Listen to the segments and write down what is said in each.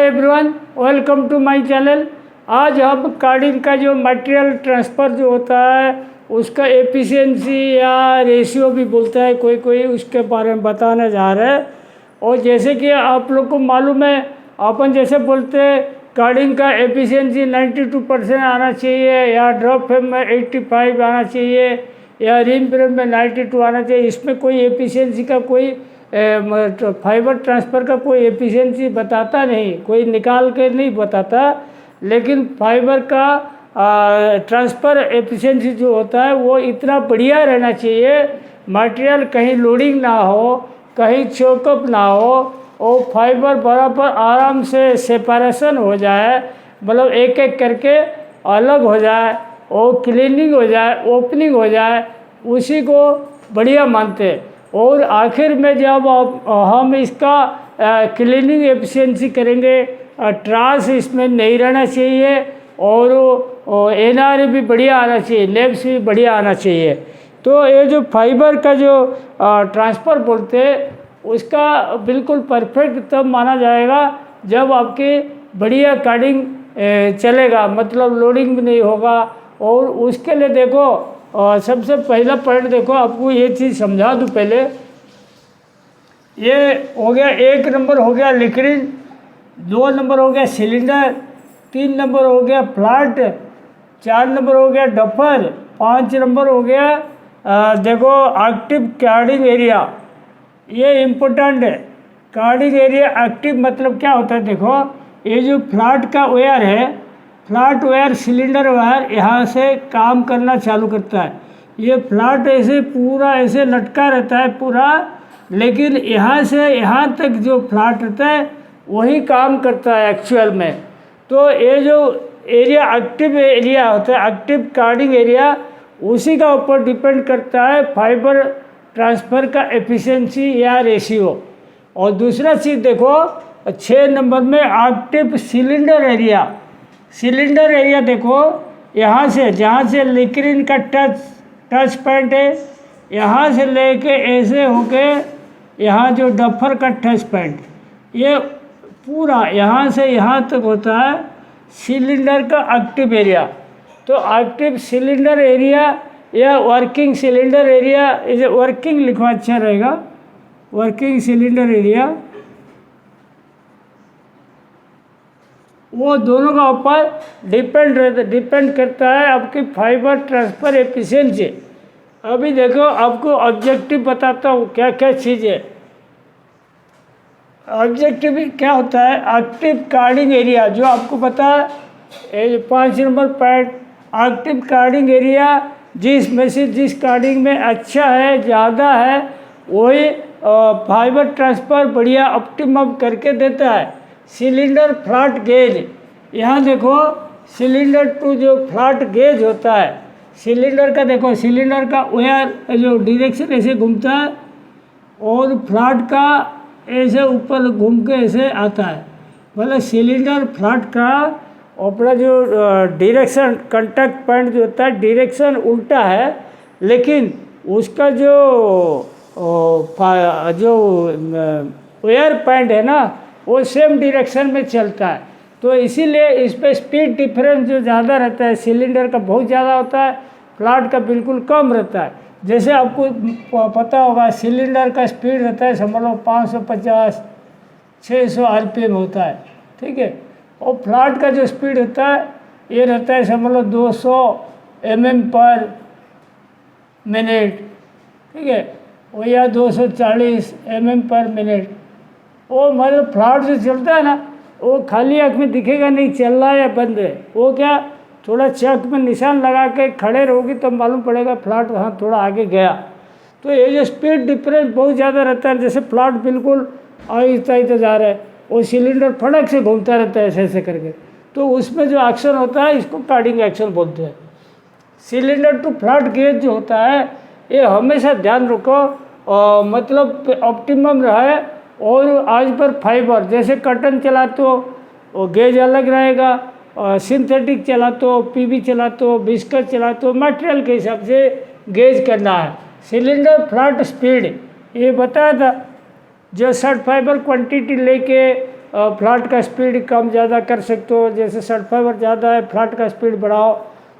Everyone, welcome to my channel. आज हम carding का जो मटेरियल ट्रांसफ़र जो होता है उसका एफिशिएंसी या रेशियो भी बोलता है कोई उसके बारे में बताने जा रहे हैं। और जैसे कि आप लोग को मालूम है, अपन जैसे बोलते हैं कार्डिंग का एफिशिएंसी 92% आना चाहिए, या ड्रॉप फ्रेम में 85 आना चाहिए, या रिम फ्रेम में 92 आना चाहिए। इसमें कोई एफिशिएंसी का कोई फाइबर ट्रांसफ़र का कोई एफिशिएंसी बताता नहीं, कोई निकाल के नहीं बताता। लेकिन फाइबर का ट्रांसफ़र एफिशिएंसी जो होता है वो इतना बढ़िया रहना चाहिए, मटेरियल कहीं लोडिंग ना हो, कहीं चोकअप ना हो, और फाइबर बराबर आराम से सेपरेशन हो जाए, मतलब एक एक करके अलग हो जाए और क्लीनिंग हो जाए, ओपनिंग हो जाए, उसी को बढ़िया मानते हैं। और आखिर में जब हम इसका क्लीनिंग एफिशिएंसी करेंगे, ट्रांस इसमें नहीं रहना चाहिए, और एनआर भी बढ़िया आना चाहिए, नेब्स भी बढ़िया आना चाहिए। तो ये जो फाइबर का जो ट्रांसफ़र बोलते हैं उसका बिल्कुल परफेक्ट तब माना जाएगा जब आपकी बढ़िया कार्डिंग चलेगा, मतलब लोडिंग भी नहीं होगा। और उसके लिए देखो सबसे पहला पॉइंट देखो, आपको ये चीज़ समझा दूँ पहले। ये हो गया, एक नंबर हो गया लिक्विड, 2 नंबर हो गया सिलेंडर, 3 नंबर हो गया फ्लैट, 4 नंबर हो गया डफर, 5 नंबर हो गया देखो एक्टिव कार्डिंग एरिया। ये इम्पोर्टेंट है। कार्डिंग एरिया एक्टिव मतलब क्या होता है, देखो ये जो फ्लैट का वायर है, फ्लैट वायर सिलेंडर वायर यहाँ से काम करना चालू करता है। ये फ्लैट ऐसे पूरा ऐसे लटका रहता है पूरा, लेकिन यहाँ से यहाँ तक जो फ्लैट रहता है वही काम करता है एक्चुअल में। तो ये जो एरिया एक्टिव एरिया होता है, एक्टिव कार्डिंग एरिया, उसी का ऊपर डिपेंड करता है फाइबर ट्रांसफ़र का एफिशिएंसी या रेशियो। और दूसरा चीज़ देखो 6 नंबर में active cylinder area. Cylinder area देखो यहाँ से, जहाँ से लिक्विड का टच पॉइंट है, यहाँ से लेके ऐसे होके यहाँ जो डफर का टच पॉइंट, ये पूरा यहाँ से यहाँ तक होता है सिलेंडर का एक्टिव एरिया। तो एक्टिव सिलेंडर एरिया या वर्किंग सिलेंडर एरिया, इसे वर्किंग लिखवा अच्छा रहेगा, वर्किंग सिलेंडर एरिया, वो दोनों का ऊपर डिपेंड करता है आपकी फाइबर ट्रांसफ़र एफिशिएंसी। अभी देखो आपको ऑब्जेक्टिव बताता हूँ क्या क्या चीज़ है। ऑब्जेक्टिव क्या होता है, एक्टिव कार्डिंग एरिया, जो आपको पता है 5 number point, active carding area जिसमें से जिस कार्डिंग में अच्छा है, ज़्यादा है, वही फाइबर ट्रांसफ़र बढ़िया ऑप्टिमम करके देता है। सिलेंडर फ्लैट गेज, यहाँ देखो सिलेंडर टू जो फ्लैट गेज होता है, सिलेंडर का देखो, सिलेंडर का वायर जो डायरेक्शन ऐसे घूमता है और फ्लैट का ऐसे ऊपर घूम के ऐसे आता है। मतलब सिलेंडर फ्लैट का अपना जो डायरेक्शन कॉन्टैक्ट पॉइंट जो होता है डायरेक्शन उल्टा है, लेकिन उसका जो वायर पॉइंट है ना वो सेम डायरेक्शन में चलता है। तो इसीलिए इस पर स्पीड डिफरेंस जो ज़्यादा रहता है, सिलेंडर का बहुत ज़्यादा होता है, फ्लैट का बिल्कुल कम रहता है। जैसे आपको पता होगा सिलेंडर का स्पीड रहता है समझ लो 550 600 आरपीएम होता है, ठीक है। और फ्लैट का जो स्पीड होता है ये रहता है समझ लो 200 mm पर मिनट, ठीक है, और या 240 mm पर मिनट। वो मतलब फ्लैट जो चलता है ना वो खाली आँख में दिखेगा नहीं चल रहा है या बंद है, वो क्या थोड़ा चक में निशान लगा के खड़े रहोगी तब मालूम पड़ेगा फ्लैट वहाँ थोड़ा आगे गया। तो ये जो स्पीड डिफरेंस बहुत ज़्यादा रहता है, जैसे फ्लैट बिल्कुल आहिस्ता आहिस्ता जा रहा है और सिलेंडर फटक से घूमता रहता है ऐसे करके, तो उसमें जो एक्शन होता है इसको कार्डिंग एक्शन बोलते हैं। सिलेंडर टू फ्लैट गेज जो होता है ये हमेशा ध्यान रखो, मतलब ऑप्टिमम रहे। और आज पर फाइबर जैसे कॉटन चला तो वो गेज अलग रहेगा, सिंथेटिक चला तो, पीवी चला तो, बिस्कट चला तो मटेरियल के हिसाब से गेज करना है। सिलेंडर फ्लैट स्पीड ये बताया था, जो शर्ट फाइबर क्वांटिटी लेके फ्लैट का स्पीड कम ज़्यादा कर सकते हो। जैसे शॉर्ट फाइबर ज़्यादा है, फ्लैट का स्पीड बढ़ाओ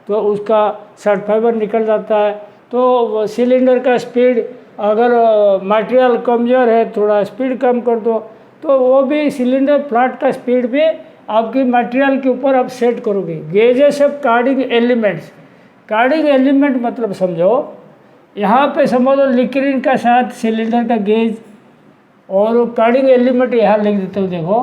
तो उसका शॉर्ट फाइबर निकल जाता है। तो सिलेंडर का स्पीड अगर मटेरियल कमज़ोर है, थोड़ा स्पीड कम कर दो तो वो भी सिलेंडर फ्लैट का स्पीड भी आपकी मटेरियल के ऊपर आप सेट करोगे। Gauges of carding elements, carding element मतलब समझो, यहाँ पे समझ लो लिक्रिन का साथ सिलेंडर का गेज और कार्डिंग एलिमेंट यहाँ लिख देते हो। देखो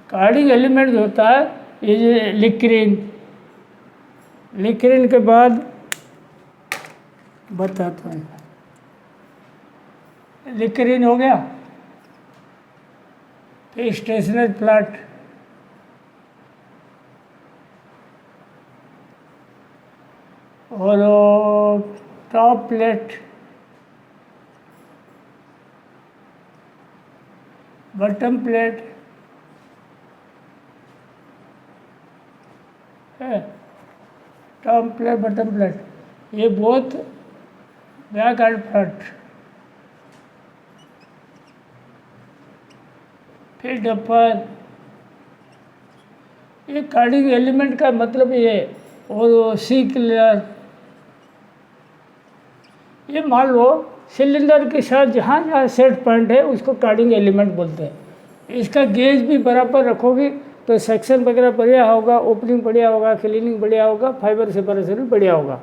कार्डिंग एलिमेंट जो होता है ये लिक्रिन, लिक्रिन के बाद बताता हूँ, लिक्रिन हो गया, फिर स्टेशनरी फ्लैट, और टॉप प्लेट, बटम प्लेट है, टॉप प्लेट बटम प्लेट, ये बहुत बैक एंड फ्रंट, फिर डफर। ये कार्डिंग एलिमेंट का मतलब ये। और सी क्लियर, ये मान लो सिलेंडर के साथ जहाँ जहाँ सेट पॉइंट है उसको कार्डिंग एलिमेंट बोलते हैं। इसका गेज भी बराबर रखोगे तो सेक्शन वगैरह बढ़िया होगा, ओपनिंग बढ़िया होगा, क्लीनिंग बढ़िया होगा, फाइबर सेपरेशन भी बढ़िया होगा।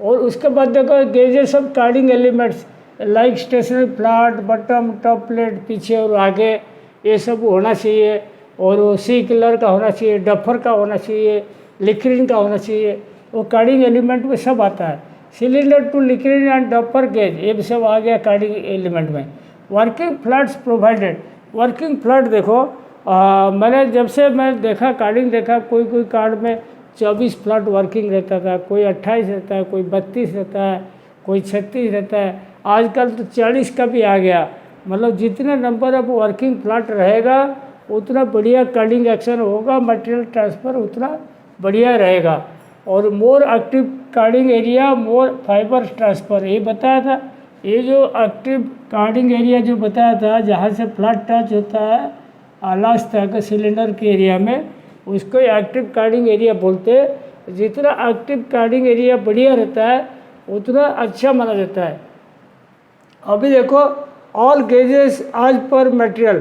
और उसके बाद देखो gauges of carding elements like stationary flat, bottom, top plate, पीछे और आगे, ये सब होना चाहिए। और वो सी कलर का होना चाहिए, डफर का होना चाहिए, लिक्रिन का होना चाहिए। वो कार्डिंग एलिमेंट में सब आता है। Cylinder to lickerin and doffer gauge, ये भी सब आ गया कार्डिंग एलिमेंट में। Working flats provided, working flat देखो मैंने जब से मैं देखा कार्डिंग देखा, कोई कार्ड में 24 फ्लैट वर्किंग रहता था, कोई 28 रहता है, कोई 32 रहता है, कोई 36 रहता है। आजकल तो 40 का भी आ गया। मतलब जितना नंबर ऑफ वर्किंग फ्लैट रहेगा उतना बढ़िया कार्डिंग एक्शन होगा, मटेरियल ट्रांसफ़र उतना बढ़िया रहेगा। और मोर एक्टिव कार्डिंग एरिया मोर फाइबर ट्रांसफ़र, ये बताया था। ये जो एक्टिव कार्डिंग एरिया जो बताया था, जहाँ से फ्लैट टच होता है लास्ट तक सिलेंडर के एरिया में, उसको एक्टिव कार्डिंग एरिया बोलते हैं। जितना एक्टिव कार्डिंग एरिया बढ़िया रहता है उतना अच्छा माना जाता है। अभी देखो ऑल गेजेस आज पर मटेरियल,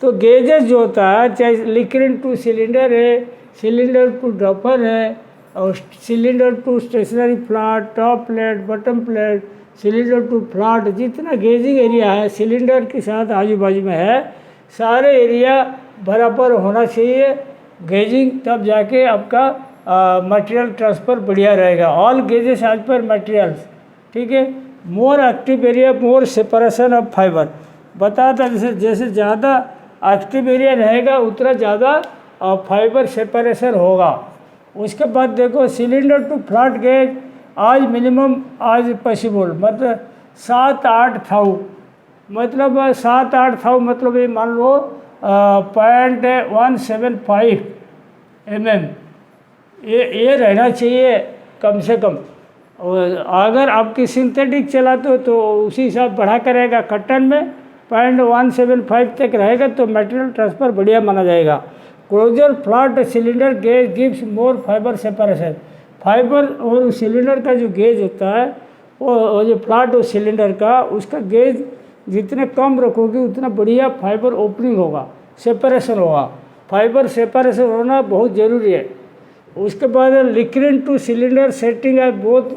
तो गेजेस जो होता है चाहे लिक्रिन टू सिलेंडर है, सिलेंडर टू ड्रॉपर है, और cylinder to stationary flat, top plate, bottom plate, cylinder to flat, जितना गेजिंग एरिया है सिलेंडर के साथ आजू बाजू में है, सारे एरिया बराबर होना चाहिए गेजिंग, तब जाके आपका मटेरियल ट्रांसफ़र बढ़िया रहेगा। ऑल गेजेस एज पर मटेरियल्स, ठीक है। More active area more separation of fibre, बताया था जैसे ज़्यादा एक्टिव एरिया रहेगा उतना ज़्यादा फाइबर सेपरेशन होगा। उसके बाद देखो सिलेंडर टू फ्लैट गेज आज मिनिमम आज पॉसिबल, मतलब 7-8 थाउ, मतलब 7-8 थाउ, मतलब ये मान लो 0.175 mm, ये रहना चाहिए कम से कम। और अगर आपकी सिंथेटिक चलाते हो तो उसी हिसाब बढ़ा करेगा। कटन में 0.175 तक रहेगा तो मटेरियल ट्रांसफ़र बढ़िया माना जाएगा। Closer flat cylinder gauge gives more fibre separation, fibre और सिलेंडर का जो गेज होता है वो जो फ्लैट और सिलेंडर का, उसका गेज जितने कम रखोगे उतना बढ़िया फाइबर ओपनिंग होगा, सेपरेशन होगा। फाइबर सेपरेशन होना बहुत ज़रूरी है। उसके बाद लिक्रिन टू सिलेंडर सेटिंग है both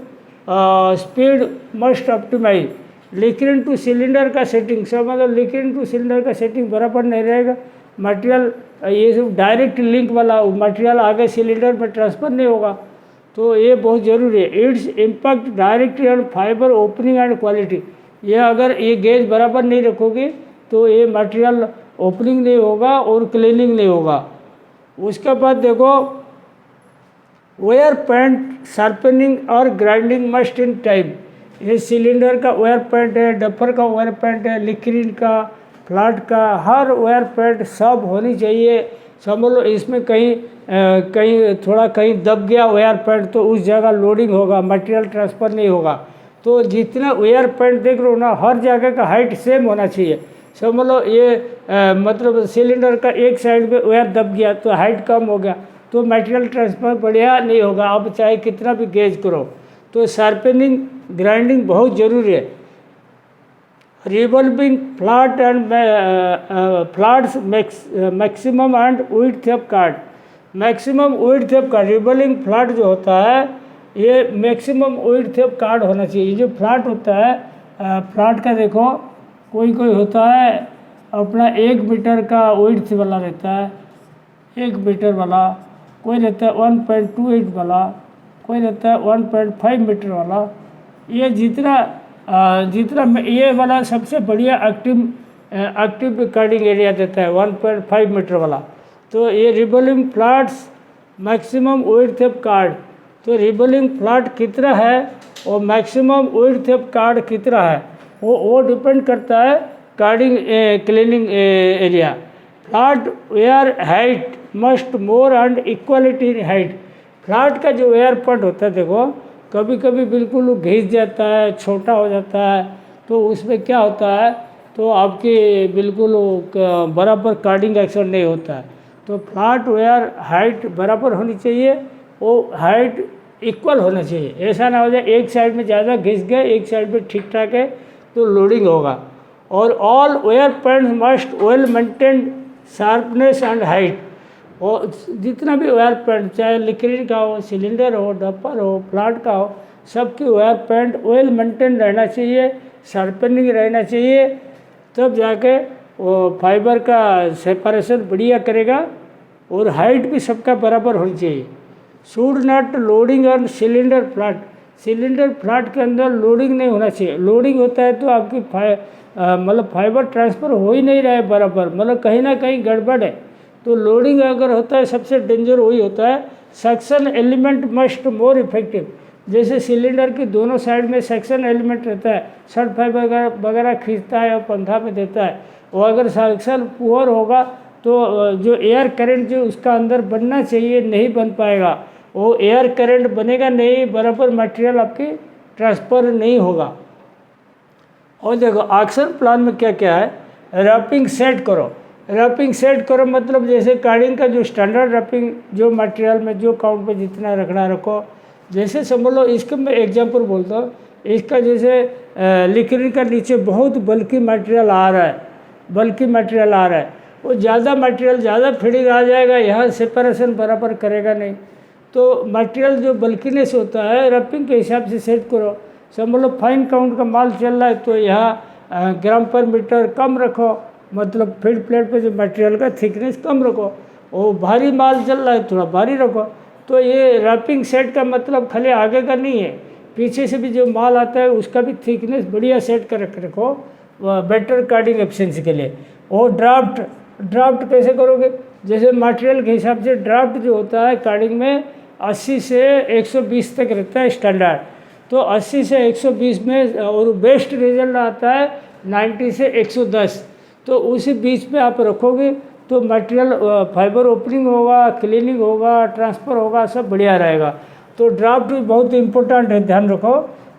speed must optimise, lickerin to cylinder का सेटिंग सब, मतलब लिक्रिन टू सिलेंडर का सेटिंग बराबर नहीं रहेगा। मटेरियल ये सब डायरेक्ट लिंक वाला मटेरियल आगे सिलेंडर में ट्रांसफ़र नहीं होगा, तो ये बहुत ज़रूरी है। Its impact directly on fibre opening and quality, ये अगर ये गेज बराबर नहीं रखोगे तो ये मटेरियल ओपनिंग नहीं होगा और क्लीनिंग नहीं होगा। उसके बाद देखो वेयर पॉइंट शार्पनिंग और ग्राइंडिंग मस्ट इन टाइम, ये सिलेंडर का वेयर पॉइंट है, डफर का वेयर पॉइंट है, लिक्रिन का, फ्लैट का, हर वेयर पॉइंट सब होनी चाहिए। समझ लो इसमें कहीं थोड़ा कहीं दब गया वेयर पॉइंट तो उस जगह लोडिंग होगा, मटेरियल ट्रांसफ़र नहीं होगा। तो जितना एयर पॉइंट देख रहे हो ना, हर जगह का हाइट सेम होना चाहिए। समझ लो ये मतलब सिलेंडर का एक साइड पे एयर दब गया तो हाइट कम हो गया, तो मटेरियल ट्रांसफ़र बढ़िया नहीं होगा, आप चाहे कितना भी गेज करो। तो शार्पनिंग ग्राइंडिंग बहुत ज़रूरी है। Revolving flat and flats maximum and width of card. Maximum width of card, revolving flat जो होता है ये मैक्सिमम विड्थ ऑफ कार्ड होना चाहिए। ये जो फ्लैट होता है, फ्लैट का देखो कोई कोई होता है अपना 1 मीटर का विड्थ वाला रहता है, 1 मीटर वाला, कोई रहता है 1.28 वाला, कोई रहता है 1.5 मीटर वाला। ये जितना ये वाला सबसे बढ़िया एक्टिव कार्डिंग एरिया देता है 1.5 मीटर वाला। तो ये revolving flats maximum width of card, तो रिवॉल्विंग फ्लैट कितना है और मैक्सिमम विड्थ ऑफ कार्ड कितना है वो डिपेंड करता है carding cleaning area. Flat air height must more and equality in height. Flat का जो एयर पॉइंट होता है देखो, कभी कभी बिल्कुल घिस जाता है, छोटा हो जाता है, तो उसमें क्या होता है, तो आपकी बिल्कुल बराबर कार्डिंग एक्शन नहीं होता है। तो फ्लैट एयर हाइट बराबर होनी चाहिए, वो हाइट इक्वल होना चाहिए। ऐसा ना हो जाए एक साइड में ज़्यादा घिस गए, एक साइड में ठीक ठाक है तो लोडिंग होगा। और all air points must well maintained sharpness and height. और जितना भी एयर पॉइंट, चाहे लिक्विड का हो, सिलेंडर हो, डपर हो, फ्लैट का हो, सबके एयर पॉइंट वेल मेंटेन रहना चाहिए, शार्पनिंग रहना चाहिए, तब जाके वो फाइबर का सेपरेशन बढ़िया करेगा। और हाइट भी सबका बराबर होनी चाहिए। Should not loading on cylinder flat. Cylinder flat के अंदर लोडिंग नहीं होना चाहिए। लोडिंग होता है तो आपकी मतलब फाइबर ट्रांसफ़र हो ही नहीं रहा है बराबर, मतलब कहीं ना कहीं गड़बड़ है। तो लोडिंग अगर होता है सबसे डेंजर वही होता है। Suction element must more effective. जैसे सिलेंडर की दोनों साइड में सक्शन एलिमेंट रहता है, शर्ट फाइबर वगैरह खींचता है और पंखा में देता है। वो अगर सक्शन पुअर होगा तो जो एयर करंट जो उसका अंदर बनना चाहिए नहीं बन पाएगा, वो एयर करंट बनेगा नहीं, बराबर मटेरियल आपकी ट्रांसफ़र नहीं होगा। और देखो एक्शन प्लान में क्या क्या है, रैपिंग सेट करो। रैपिंग सेट करो मतलब जैसे कार्डिंग का जो स्टैंडर्ड रैपिंग, जो मटेरियल में जो काउंट पे जितना रखना रखो। जैसे समझ लो, इसका मैं एग्जांपल बोलता हूँ, इसका जैसे लिक्विड का नीचे बहुत बल्कि मटेरियल आ रहा है, बल्कि मटेरियल आ रहा है, वो ज़्यादा मटेरियल ज़्यादा फीडिंग आ जाएगा, यहाँ सेपरेशन बराबर करेगा नहीं। तो मटेरियल जो बल्कीनेस होता है रैपिंग के हिसाब से सेट करो। समझ लो फाइन काउंट का माल चल रहा है तो यहाँ ग्राम पर मीटर कम रखो, मतलब फीड प्लेट पे जो मटेरियल का थिकनेस कम रखो। और भारी माल चल रहा है थोड़ा भारी रखो। तो ये रैपिंग सेट का मतलब खाली आगे का नहीं है, पीछे से भी जो माल आता है उसका भी थिकनेस बढ़िया सेट कर रखो बेटर कार्डिंग एफिशिएंसी के लिए। और ड्राफ्ट कैसे करोगे, जैसे मटेरियल के हिसाब से ड्राफ्ट जो होता है कार्डिंग में 80 से 120 तक रहता है स्टैंडर्ड। तो 80 से 120 में, और बेस्ट रिजल्ट आता है 90 से 110। तो उसी बीच में आप रखोगे तो मटेरियल फाइबर ओपनिंग होगा, क्लीनिंग होगा, ट्रांसफ़र होगा, सब बढ़िया रहेगा। तो ड्राफ्ट भी बहुत इंपॉर्टेंट है, ध्यान रखो।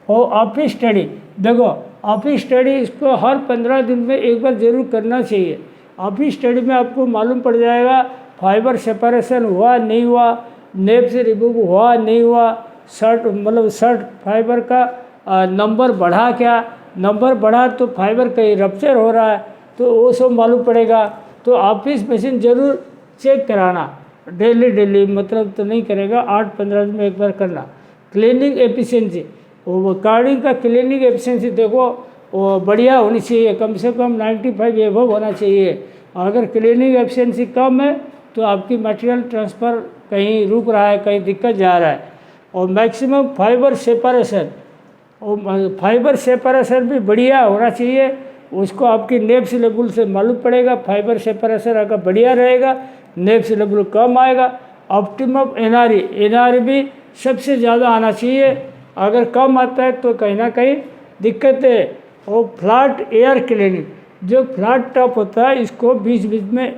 और ऑफिस स्टडी, देखो ऑफिस स्टडी इसको हर 15 दिन में एक बार ज़रूर करना चाहिए। ऑफिस स्टडी में आपको मालूम पड़ जाएगा फाइबर सेपरेशन हुआ नहीं हुआ, नेब से रिमूव हुआ नहीं हुआ, शर्ट फाइबर का नंबर बढ़ा, क्या नंबर बढ़ा तो फाइबर कहीं रप्चर हो रहा है, तो वो सब मालूम पड़ेगा। तो ऑफिस मशीन ज़रूर चेक कराना, डेली मतलब तो नहीं करेगा, 8-15 दिन में एक बार करना। क्लीनिंग एफिशिएंसी, वो कार्डिंग का क्लीनिंग एफिशिएंसी देखो वो बढ़िया होनी चाहिए, कम से कम 95 एबव होना चाहिए। अगर क्लीनिंग एफिशिएंसी कम है तो आपकी मटेरियल ट्रांसफ़र कहीं रुक रहा है, कहीं दिक्कत जा रहा है। और मैक्सिमम फाइबर सेपरेशन, और फाइबर सेपरेशन भी बढ़िया होना चाहिए, उसको आपकी नेब लेवल से मालूम पड़ेगा। फाइबर सेपरेशन अगर बढ़िया रहेगा, नेब लेवल कम आएगा। ऑप्टिमम एनआर भी सबसे ज़्यादा आना चाहिए, अगर कम आता है तो कहीं ना कहीं दिक्कत है। और फ्लैट एयर क्लीनिंग, जो फ्लैट टॉप होता है इसको बीच बीच में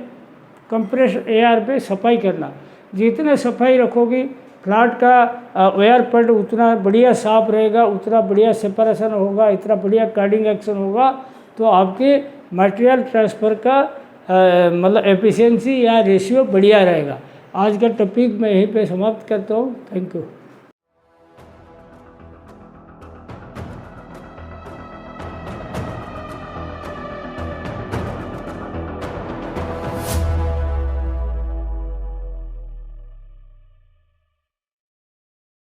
कंप्रेस एयर पे सफाई करना। जितने सफाई रखोगी फ्लैट का वेयर पैड उतना बढ़िया साफ रहेगा, उतना बढ़िया सेपरेशन होगा, इतना बढ़िया कार्डिंग एक्शन होगा, तो आपके मटेरियल ट्रांसफ़र का मतलब एफिशिएंसी या रेशियो बढ़िया रहेगा। आज का टॉपिक मैं यहीं पे समाप्त करता हूँ। Thank you.